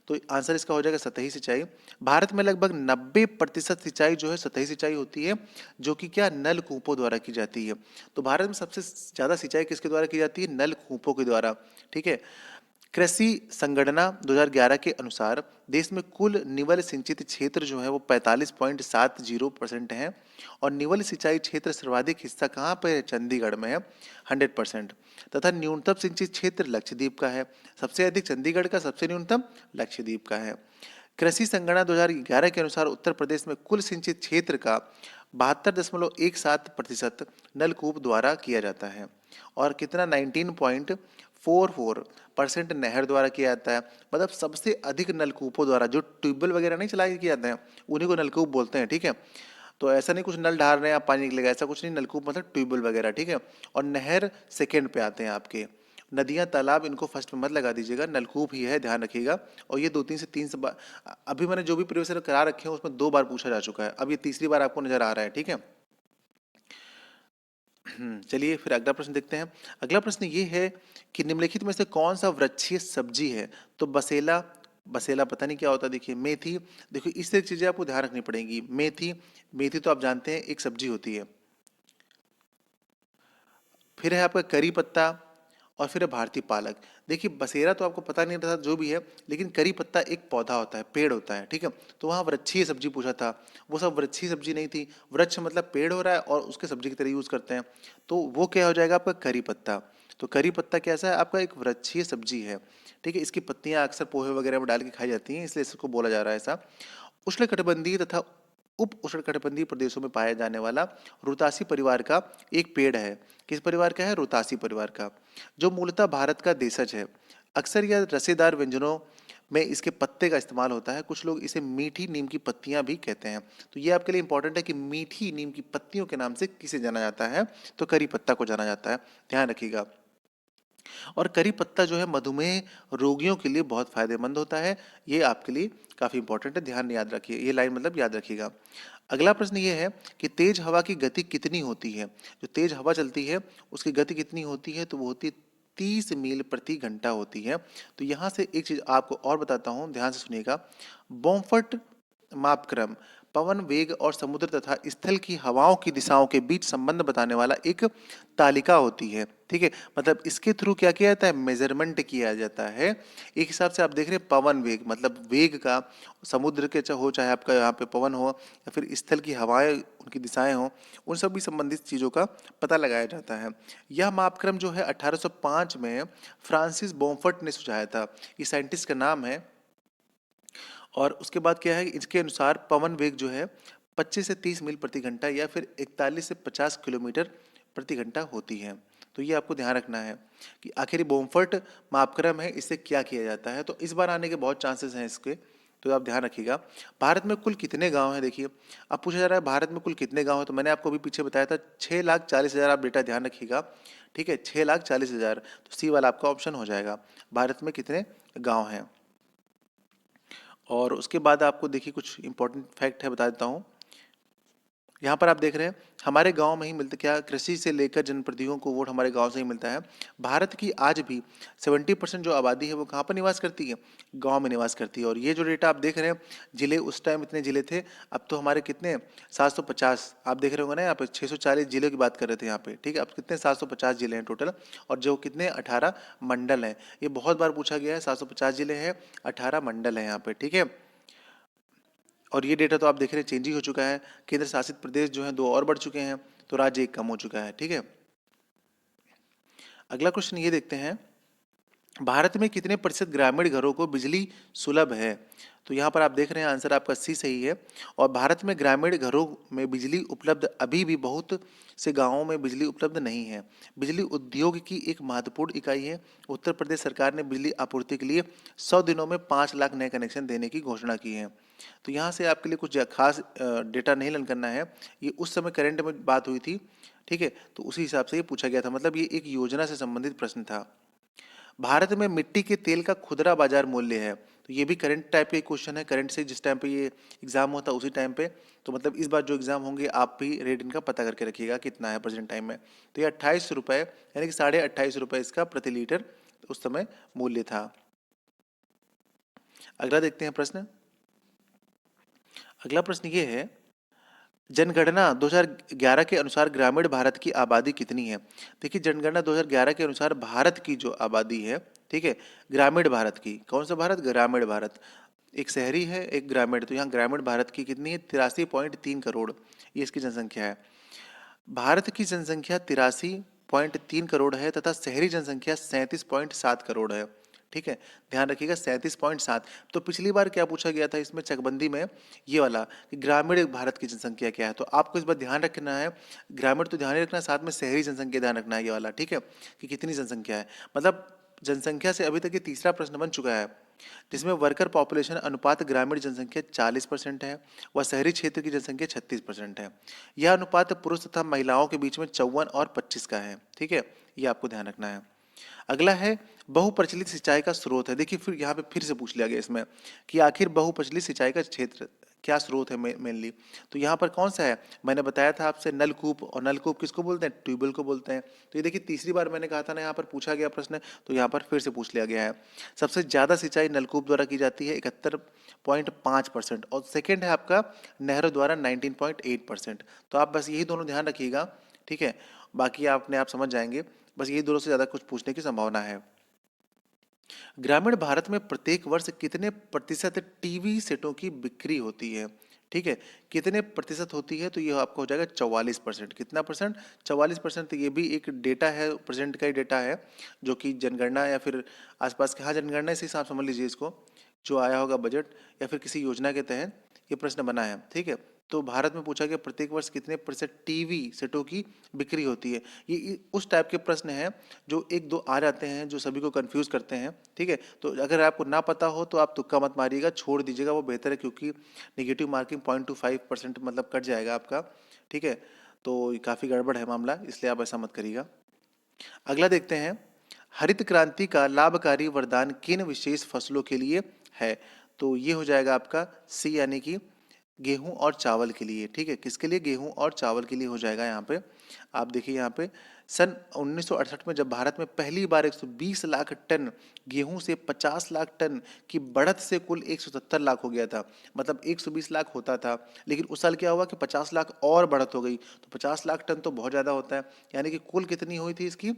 तो आंसर इसका हो जाएगा सतही सिंचाई। भारत में लगभग 90% सिंचाई जो है सतही सिंचाई होती है, जो कि क्या, नल कूपों द्वारा की जाती है। तो भारत में सबसे ज़्यादा सिंचाई किसके द्वारा की जाती है? नल कूपों के द्वारा। ठीक है। कृषि संगणना 2011 के अनुसार देश में कुल निवल सिंचित क्षेत्र जो है वो 45.70% है, और निवल सिंचाई क्षेत्र सर्वाधिक हिस्सा कहाँ पर है? चंडीगढ़ में है, 100%। तथा न्यूनतम सिंचित क्षेत्र लक्षद्वीप का है। सबसे अधिक चंडीगढ़ का, सबसे न्यूनतम लक्षद्वीप का है। कृषि संगणना 2011 के अनुसार उत्तर प्रदेश में कुल सिंचित क्षेत्र का 72.17% नलकूप द्वारा किया जाता है, और कितना, 19.44% नहर द्वारा किया जाता है। मतलब सबसे अधिक नलकूपों द्वारा, जो ट्यूबवेल वगैरह नहीं चलाए किए जाते हैं उन्हीं को नलकूप बोलते हैं। ठीक है, तो ऐसा नहीं कुछ नल ढाल रहे हैं आप पानी निकलेगा, ऐसा कुछ नहीं। नलकूप मतलब ट्यूबवेल वगैरह। ठीक है, और नहर सेकेंड पे आते हैं आपके। नदियाँ, तालाब, इनको फर्स्ट में मत लगा दीजिएगा, नलकूप ही है, ध्यान रखिएगा। और ये 2 से 3 बार, अभी मैंने जो भी प्रीवियस ईयर करा रखे हैं उसमें 2 बार पूछा जा चुका है, अब ये तीसरी बार आपको नजर आ रहा है। ठीक है। चलिए फिर अगला प्रश्न देखते हैं। अगला प्रश्न ये है कि निम्नलिखित में से कौन सा वृक्षीय सब्जी है? तो बसेला, बसेला पता नहीं क्या होता है। देखिए, मेथी, देखिए इस तरह की चीजें आपको ध्यान रखनी पड़ेंगी। मेथी, मेथी तो आप जानते हैं एक सब्जी होती है। फिर है आपका करी पत्ता, और फिर है भारतीय पालक। देखिए, बसेरा तो आपको पता नहीं था जो भी है, लेकिन करी पत्ता एक पौधा होता है, पेड़ होता है। ठीक है, तो वहाँ वृक्षीय सब्जी पूछा था, वो सब वृक्षीय सब्जी नहीं थी। वृक्ष मतलब पेड़ हो रहा है और उसके सब्जी की तरह यूज करते हैं, तो वो क्या हो जाएगा आपका, करी पत्ता। तो करी पत्ता कैसा है आपका, एक वृक्षीय सब्जी है। ठीक है, इसकी पत्तियां अक्सर पोहे वगैरह में डाल के खाई जाती हैं, इसलिए इसको बोला जा रहा है ऐसा। उष्णकटिबंधीय तथा उप उष्णकटिबंधीय प्रदेशों में पाया जाने वाला रुतासी परिवार का एक पेड़ है। किस परिवार का है? रुतासी परिवार का, जो मूलतः भारत का देशज है। अक्सर यह रसेदार व्यंजनों में इसके पत्ते का इस्तेमाल होता है। कुछ लोग इसे मीठी नीम की पत्तियां भी कहते हैं। तो ये आपके लिए इंपॉर्टेंट है कि मीठी नीम की पत्तियों के नाम से किसे जाना जाता है? तो करी पत्ता को जाना जाता है, ध्यान रखिएगा। और करी पत्ता जो है मधुमेह रोगियों के लिए बहुत फायदेमंद होता है। ये आपके लिए काफ़ी इंपॉर्टेंट है, ध्यान याद रखिए, ये लाइन मतलब याद रखिएगा। अगला प्रश्न ये है कि तेज हवा की गति कितनी होती है? जो तेज हवा चलती है उसकी गति कितनी होती है? तो वो होती है 30 मील प्रति घंटा होती है। तो यहाँ से एक चीज आपको और बताता हूँ, ध्यान से सुनिएगा। बॉम्फर्ट मापक्रम पवन वेग और समुद्र तथा स्थल की हवाओं की दिशाओं के बीच संबंध बताने वाला एक तालिका होती है। ठीक है, मतलब इसके थ्रू क्या किया जाता है? मेजरमेंट किया जाता है। एक हिसाब से आप देख रहे हैं पवन वेग, मतलब वेग का, समुद्र के चाहे हो, चाहे आपका यहाँ पे पवन हो, या फिर स्थल की हवाएं, उनकी दिशाएं हो, उन सभी संबंधित चीज़ों का पता लगाया जाता है। यह मापक्रम जो है 1805 में फ्रांसिस बॉम्फर्ट ने सुझाया था। ये साइंटिस्ट का नाम है। और उसके बाद क्या है, इसके अनुसार पवन वेग जो है 25 से 30 मील प्रति घंटा या फिर 41 से 50 किलोमीटर प्रति घंटा होती है। तो ये आपको ध्यान रखना है कि आखिर बॉम्फर्ट मापक्रम है, इससे क्या किया जाता है। तो इस बार आने के बहुत चांसेस हैं इसके, तो आप ध्यान रखिएगा। भारत में कुल कितने गांव हैं? देखिए, अब पूछा जा रहा है भारत में कुल कितने गांव हैं, तो मैंने आपको अभी पीछे बताया था 6,40,000। आप डेटा ध्यान रखिएगा। ठीक है, 6,40,000, तो सी वाला आपका ऑप्शन हो जाएगा। भारत में कितने गाँव हैं? और उसके बाद आपको देखिए कुछ इंपॉर्टेंट फैक्ट है, बता देता हूँ। यहाँ पर आप देख रहे हैं हमारे गांव में ही मिलता, क्या कृषि से लेकर जनप्रतिनिधियों को वोट हमारे गांव से ही मिलता है। भारत की आज भी 70% जो आबादी है वो कहाँ पर निवास करती है? गांव में निवास करती है। और ये जो डेटा आप देख रहे हैं, जिले उस टाइम इतने जिले थे, अब तो हमारे कितने, 750। आप देख रहे होंगे ना, यहाँ पे 640 जिलों की बात कर रहे थे यहाँ पे। ठीक है, अब कितने, 750 जिले हैं टोटल। और जो कितने, 18 मंडल हैं। ये बहुत बार पूछा गया है, 750 जिले हैं, 18 मंडल हैं यहाँ पे। ठीक है, और ये डेटा तो आप देख रहे हैं चेंज ही हो चुका है। केंद्र शासित प्रदेश जो है 2 और बढ़ चुके हैं। तो राज्य 1 कम हो चुका है। ठीक है, अगला क्वेश्चन ये देखते हैं, भारत में कितने प्रतिशत ग्रामीण घरों को बिजली सुलभ है? तो यहाँ पर आप देख रहे हैं आंसर आपका सी सही है। और भारत में ग्रामीण घरों में बिजली उपलब्ध अभी भी बहुत से गांवों में बिजली उपलब्ध नहीं है। बिजली उद्योग की एक महत्वपूर्ण इकाई है। उत्तर प्रदेश सरकार ने बिजली आपूर्ति के लिए 100 दिनों में 5 लाख नए कनेक्शन देने की घोषणा की है। तो यहाँ से आपके लिए कुछ खास डेटा नहीं लर्न करना है, ये उस समय करंट में बात हुई थी। ठीक है, तो उसी हिसाब से ये पूछा गया था, मतलब ये एक योजना से संबंधित प्रश्न था। भारत में मिट्टी के तेल का खुदरा बाजार मूल्य है, तो ये भी करंट टाइप का क्वेश्चन है, करंट से जिस टाइम पे ये एग्जाम होता है उसी टाइम पे। तो मतलब इस बार जो एग्जाम होंगे आप भी रेट इनका पता करके रखिएगा कितना है प्रेजेंट टाइम में। तो ये 28 रुपये यानी कि 28.5 रुपये इसका प्रति लीटर उस समय मूल्य था। अगला देखते हैं प्रश्न। अगला प्रश्न ये है, जनगणना 2011 के अनुसार ग्रामीण भारत की आबादी कितनी है? देखिए, जनगणना 2011 के अनुसार भारत की जो आबादी है, ठीक है, ग्रामीण भारत की, कौन सा भारत? ग्रामीण भारत। एक शहरी है एक ग्रामीण, तो यहाँ ग्रामीण भारत की कितनी है? 83.3 करोड़, ये इसकी जनसंख्या है। भारत की जनसंख्या 83.3 करोड़ है तथा शहरी जनसंख्या 37.7 करोड़ है। ठीक है, ध्यान रखिएगा 37.7। तो पिछली बार क्या पूछा गया था इसमें चकबंदी में, ये वाला कि ग्रामीण भारत की जनसंख्या क्या है, तो आपको इस बार ध्यान रखना है, ग्रामीण तो ध्यान ही रखना है, साथ में शहरी जनसंख्या ध्यान रखना है ये वाला। ठीक है, कि कितनी जनसंख्या है, मतलब जनसंख्या से अभी तक ये तीसरा प्रश्न बन चुका है, जिसमें वर्कर पॉपुलेशन अनुपात ग्रामीण जनसंख्या 40% है व शहरी क्षेत्र की जनसंख्या 36% है। यह अनुपात पुरुष तथा महिलाओं के बीच में 54 और 25 का है। ठीक है, ये आपको ध्यान रखना है। अगला है बहुप्रचलित सिंचाई का स्रोत है। देखिए, फिर यहाँ पे फिर से पूछ लिया गया इसमें कि आखिर बहुप्रचलित सिंचाई का क्षेत्र क्या स्रोत है मेनली, तो यहाँ पर कौन सा है? मैंने बताया था आपसे नलकूप, और नलकूप किसको बोलते हैं? ट्यूबवेल को बोलते हैं। तो ये देखिए तीसरी बार मैंने कहा था ना, यहाँ पर पूछा गया प्रश्न, तो यहाँ पर फिर से पूछ लिया गया है। सबसे ज़्यादा सिंचाई नलकूप द्वारा की जाती है 71.5%, और सेकेंड है आपका नहरों द्वारा 19.8%। तो आप बस यही दोनों ध्यान रखिएगा। ठीक है, बाकी आप अपने आप समझ जाएंगे, बस यही दोनों से ज़्यादा कुछ पूछने की संभावना है। ग्रामीण भारत में प्रत्येक वर्ष कितने प्रतिशत टीवी सेटों की बिक्री होती है? ठीक है, कितने प्रतिशत होती है? तो ये आपको हो जाएगा 44%। कितना परसेंट? 44%। तो ये भी एक डेटा है, प्रेजेंट का ही डेटा है, जो कि जनगणना या फिर आसपास के, हाँ जनगणना से हिसाब समझ लीजिए इसको, जो आया होगा बजट या फिर किसी योजना के तहत ये प्रश्न बना है। ठीक है, तो भारत में पूछा गया प्रत्येक वर्ष कितने प्रतिशत टीवी सेटों की बिक्री होती है। ये उस टाइप के प्रश्न हैं जो एक दो आ जाते हैं जो सभी को कंफ्यूज करते हैं। ठीक है, तो अगर आपको ना पता हो तो आप तुक्का मत मारिएगा, छोड़ दीजिएगा, वो बेहतर है, क्योंकि निगेटिव मार्किंग 0.25% मतलब कट जाएगा आपका। ठीक है, तो काफ़ी गड़बड़ है मामला, इसलिए आप ऐसा मत करिएगा। अगला देखते हैं, हरित क्रांति का लाभकारी वरदान किन विशेष फसलों के लिए है? तो ये हो जाएगा आपका सी, यानी कि गेहूं और चावल के लिए। ठीक है, किसके लिए? गेहूं और चावल के लिए हो जाएगा। यहाँ पे आप देखिए, यहाँ पे सन 1968 में जब भारत में पहली बार 120 लाख टन गेहूं से 50 लाख टन की बढ़त से कुल 170 लाख हो गया था। मतलब 120 लाख होता था, लेकिन उस साल क्या हुआ कि 50 लाख और बढ़त हो गई, तो 50 लाख टन तो बहुत ज़्यादा होता है। यानी कि कुल कितनी हुई थी इसकी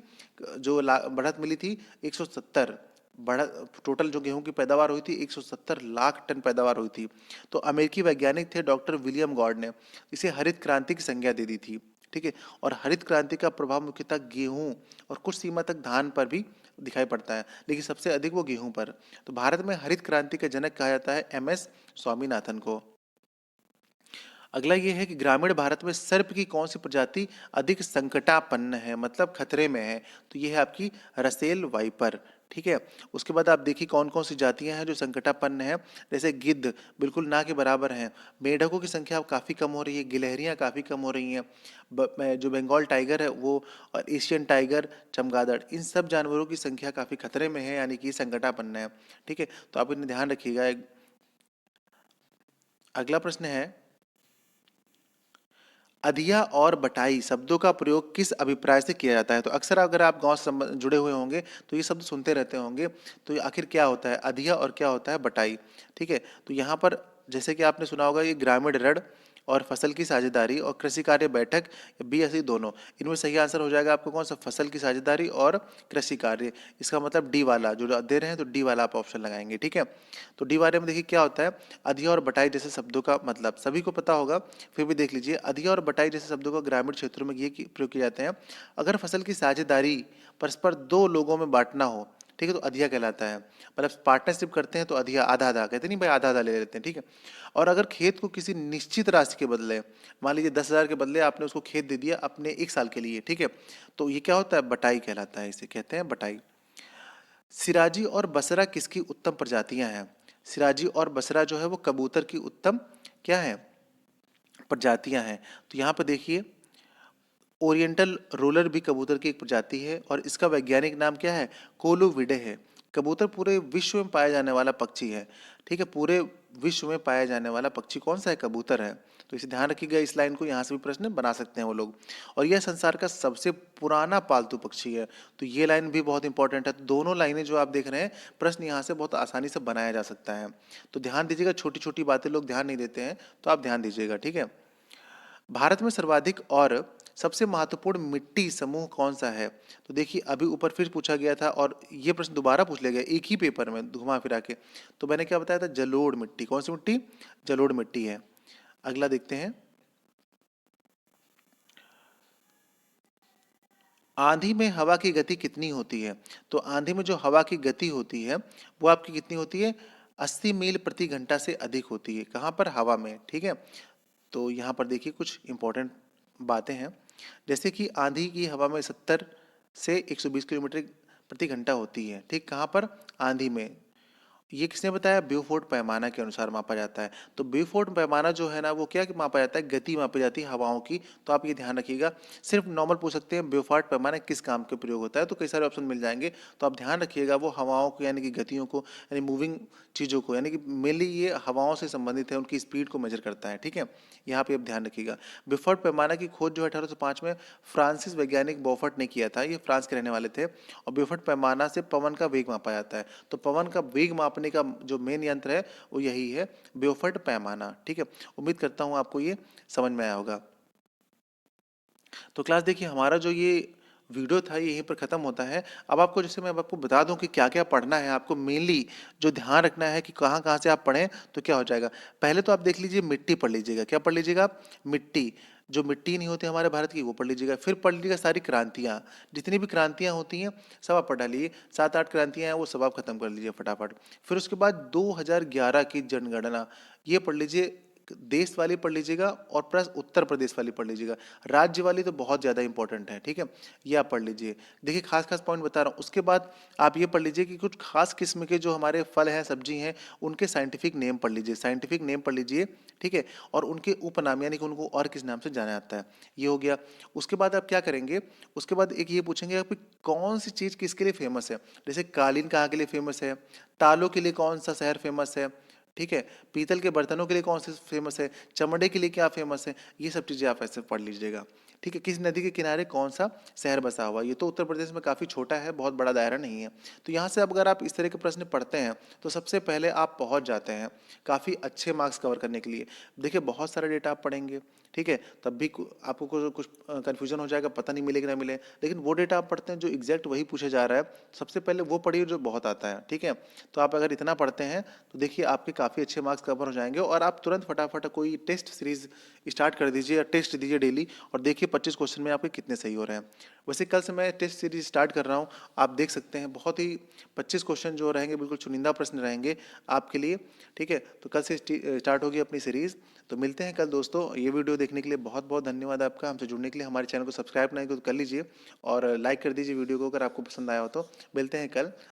जो बढ़त मिली थी? 170। बढ़त टोटल जो गेहूं की पैदावार हुई थी 170 लाख टन पैदावार हुई थी। तो अमेरिकी वैज्ञानिक थे डॉक्टर विलियम गॉर्ड ने इसे हरित क्रांति की संज्ञा दे दी थी। ठीक है, और हरित क्रांति का प्रभाव मुख्यतः गेहूं और कुछ सीमा तक धान पर भी दिखाई पड़ता है, लेकिन सबसे अधिक वो गेहूं पर। तो भारत में हरित क्रांति का जनक कहा जाता है एमएस स्वामीनाथन को। अगला ये है कि ग्रामीण भारत में सर्प की कौन सी प्रजाति अधिक संकटापन्न है, मतलब खतरे में है? तो ये है आपकी रसेल वाइपर। ठीक है, उसके बाद आप देखिए कौन कौन सी जातियां हैं जो संकटापन्न है। जैसे गिद्ध बिल्कुल ना के बराबर हैं, मेढकों की संख्या अब काफ़ी कम हो रही है, गिलहरियां काफ़ी कम हो रही हैं, जो बंगाल टाइगर है वो, और एशियन टाइगर, चमगादड़, इन सब जानवरों की संख्या काफ़ी खतरे में है, यानी कि संकटापन्न है। ठीक है, तो आप इन्हें ध्यान रखिएगा। अगला प्रश्न है, अधिया और बटाई शब्दों का प्रयोग किस अभिप्राय से किया जाता है? तो अक्सर अगर आप गांव से जुड़े हुए होंगे तो ये शब्द सुनते रहते होंगे। तो ये आखिर क्या होता है अधिया और क्या होता है बटाई? ठीक है, तो यहाँ पर जैसे कि आपने सुना होगा ये ग्रामीण ऋण और फसल की साझेदारी और कृषि कार्य बैठक, बी या सी दोनों। इनमें सही आंसर हो जाएगा आपको कौन सा, फसल की साझेदारी और कृषि कार्य। इसका मतलब डी वाला जो दे रहे हैं, तो डी वाला आप ऑप्शन लगाएंगे, ठीक है। तो डी वाले में देखिए क्या होता है, अधिया और बटाई जैसे शब्दों का मतलब सभी को पता होगा, फिर भी देख लीजिए। अधिया और बटाई जैसे शब्दों का ग्रामीण क्षेत्रों में ये प्रयोग किए जाते हैं अगर फसल की साझेदारी परस्पर दो लोगों में बांटना हो, ठीक है, तो अधिया कहलाता है। मतलब पार्टनरशिप करते हैं तो अधिया, आधा आधा कहते नहीं भाई, आधा आधा ले लेते हैं, ठीक है। और अगर खेत को किसी निश्चित राशि के बदले, मान लीजिए 10,000 के बदले आपने उसको खेत दे दिया अपने 1 साल के लिए, ठीक है, तो ये क्या होता है, बटाई कहलाता है, इसे कहते हैं बटाई। सिराजी और बसरा किसकी उत्तम प्रजातियां हैं? सिराजी और बसरा जो है वो कबूतर की उत्तम क्या है, प्रजातियां हैं। तो यहाँ पर देखिए, ओरिएंटल रोलर भी कबूतर की एक प्रजाति है और इसका वैज्ञानिक नाम क्या है, कोलुविडे है। कबूतर पूरे विश्व में पाया जाने वाला पक्षी है, ठीक है, पूरे विश्व में पाया जाने वाला पक्षी कौन सा है, कबूतर है। तो इसे ध्यान रखिएगा, इस लाइन को, यहाँ से भी प्रश्न बना सकते हैं वो लोग। और यह संसार का सबसे पुराना पालतू पक्षी है, तो ये लाइन भी बहुत इंपॉर्टेंट है। तो दोनों लाइनें जो आप देख रहे हैं, प्रश्न यहाँ से बहुत आसानी से बनाया जा सकता है। तो ध्यान दीजिएगा, छोटी छोटी बातें लोग ध्यान नहीं देते हैं, तो आप ध्यान दीजिएगा, ठीक है। भारत में सर्वाधिक और सबसे महत्वपूर्ण मिट्टी समूह कौन सा है? तो देखिए, अभी ऊपर फिर पूछा गया था और ये प्रश्न दोबारा पूछ लिया गया एक ही पेपर में घुमा फिरा के। तो मैंने क्या बताया था, जलोढ़ मिट्टी। कौन सी मिट्टी, जलोढ़ मिट्टी है। अगला देखते हैं, आंधी में हवा की गति कितनी होती है? तो आंधी में जो हवा की गति होती है वो आपकी कितनी होती है, 80 मील प्रति घंटा से अधिक होती है। कहाँ पर, हवा में, ठीक है। तो यहाँ पर देखिए कुछ इंपॉर्टेंट बातें हैं, जैसे कि आंधी की हवा में 70 से 120 किलोमीटर प्रति घंटा होती है, ठीक। कहाँ पर, आंधी में। ये किसने बताया, ब्यूफोर्ड पैमाना के अनुसार मापा जाता है। तो ब्यूफोर्ड पैमाना जो है ना, वो क्या मापा जाता है, गति मापी जाती है हवाओं की। तो आप ये ध्यान रखिएगा। सिर्फ नॉर्मल पूछ सकते हैं ब्यूफोर्ड पैमाना किस काम के प्रयोग होता है, तो कई सारे ऑप्शन मिल जाएंगे। तो आप ध्यान रखिएगा, वो हवाओं को यानी कि गतियों को, यानी मूविंग चीज़ों को, यानी कि मेनली ये हवाओं से संबंधित है, उनकी स्पीड को मेजर करता है, ठीक है। यहाँ पे आप ध्यान रखिएगा। ब्यूफोर्ड पैमाना की खोज जो है 1805 में फ्रांसिस वैज्ञानिक बॉफर्ट ने किया था। ये फ्रांस के रहने वाले थे। और ब्यूफोर्ड पैमाना से पवन का वेग मापा जाता है। तो पवन का वेग मापने का जो मेन यंत्र है वो यही है, ब्यूफोर्ड पैमाना, ठीक है। उम्मीद करता हूँ आपको ये समझ में आया होगा। तो क्लास देखिए, हमारा जो ये वीडियो था ये यहीं पर ख़त्म होता है। अब आपको, जैसे मैं अब आपको बता दूं कि क्या क्या पढ़ना है, आपको मेनली जो ध्यान रखना है कि कहाँ कहाँ से आप पढ़ें, तो क्या हो जाएगा। पहले तो आप देख लीजिए, मिट्टी पढ़ लीजिएगा। क्या पढ़ लीजिएगा आप, मिट्टी। जो मिट्टी नहीं होती हमारे भारत की, वो पढ़ लीजिएगा। फिर पढ़ लीजिएगा सारी क्रांतियाँ, जितनी भी क्रांतियाँ होती हैं सब आप पढ़ डालिए। 7-8 क्रांतियाँ हैं, वो सब आप खत्म कर लीजिए फटाफट। फिर उसके बाद 2011 की जनगणना, ये पढ़ लीजिए। देश वाली पढ़ लीजिएगा और प्लस उत्तर प्रदेश वाली पढ़ लीजिएगा। राज्य वाली तो बहुत ज़्यादा इंपॉर्टेंट है, ठीक है। ये आप पढ़ लीजिए। देखिए, खास खास पॉइंट बता रहा हूँ। उसके बाद आप ये पढ़ लीजिए कि कुछ खास किस्म के जो हमारे फल हैं, सब्जी हैं, उनके साइंटिफिक नेम पढ़ लीजिए। साइंटिफिक नेम पढ़ लीजिए, ठीक है। और उनके उपनाम, यानी कि उनको और किस नाम से जाना जाता है, ये हो गया। उसके बाद आप क्या करेंगे, उसके बाद एक ये पूछेंगे आप, कौन सी चीज़ किसके लिए फेमस है। जैसे कालीन कहाँ के लिए फेमस है, तालों के लिए कौन सा शहर फेमस है, ठीक है। पीतल के बर्तनों के लिए कौन से फेमस है, चमड़े के लिए क्या फेमस है, ये सब चीज़ें आप ऐसे पढ़ लीजिएगा, ठीक है। किस नदी के किनारे कौन सा शहर बसा हुआ, ये तो उत्तर प्रदेश में काफ़ी छोटा है, बहुत बड़ा दायरा नहीं है। तो यहाँ से अब अगर आप इस तरह के प्रश्न पढ़ते हैं तो सबसे पहले आप पहुँच जाते हैं काफ़ी अच्छे मार्क्स कवर करने के लिए। देखिए, बहुत सारा डेटा आप पढ़ेंगे, ठीक है, तब भी आपको कुछ कन्फ्यूजन हो जाएगा, पता नहीं मिलेगा ना मिले। लेकिन वो डेटा आप पढ़ते हैं जो एग्जैक्ट वही पूछे जा रहा है, सबसे पहले वो पढ़िए जो बहुत आता है, ठीक है। तो आप अगर इतना पढ़ते हैं तो देखिए आपके काफ़ी अच्छे मार्क्स कवर हो जाएंगे और आप तुरंत फटाफट कोई टेस्ट सीरीज स्टार्ट कर दीजिए या टेस्ट दीजिए डेली, और देखिए 25 क्वेश्चन में आपके कितने सही हो रहे हैं। वैसे कल से मैं टेस्ट सीरीज स्टार्ट कर रहा हूँ, आप देख सकते हैं। बहुत ही 25 क्वेश्चन जो रहेंगे बिल्कुल चुनिंदा प्रश्न रहेंगे आपके लिए, ठीक है। तो कल से स्टार्ट होगी अपनी सीरीज़। तो मिलते हैं कल दोस्तों। ये वीडियो देखने के लिए बहुत बहुत धन्यवाद आपका। हमसे जुड़ने के लिए, हमारे चैनल को सब्सक्राइब नहीं तो कर लीजिए और लाइक कर दीजिए वीडियो को अगर आपको पसंद आया हो तो। मिलते हैं कल।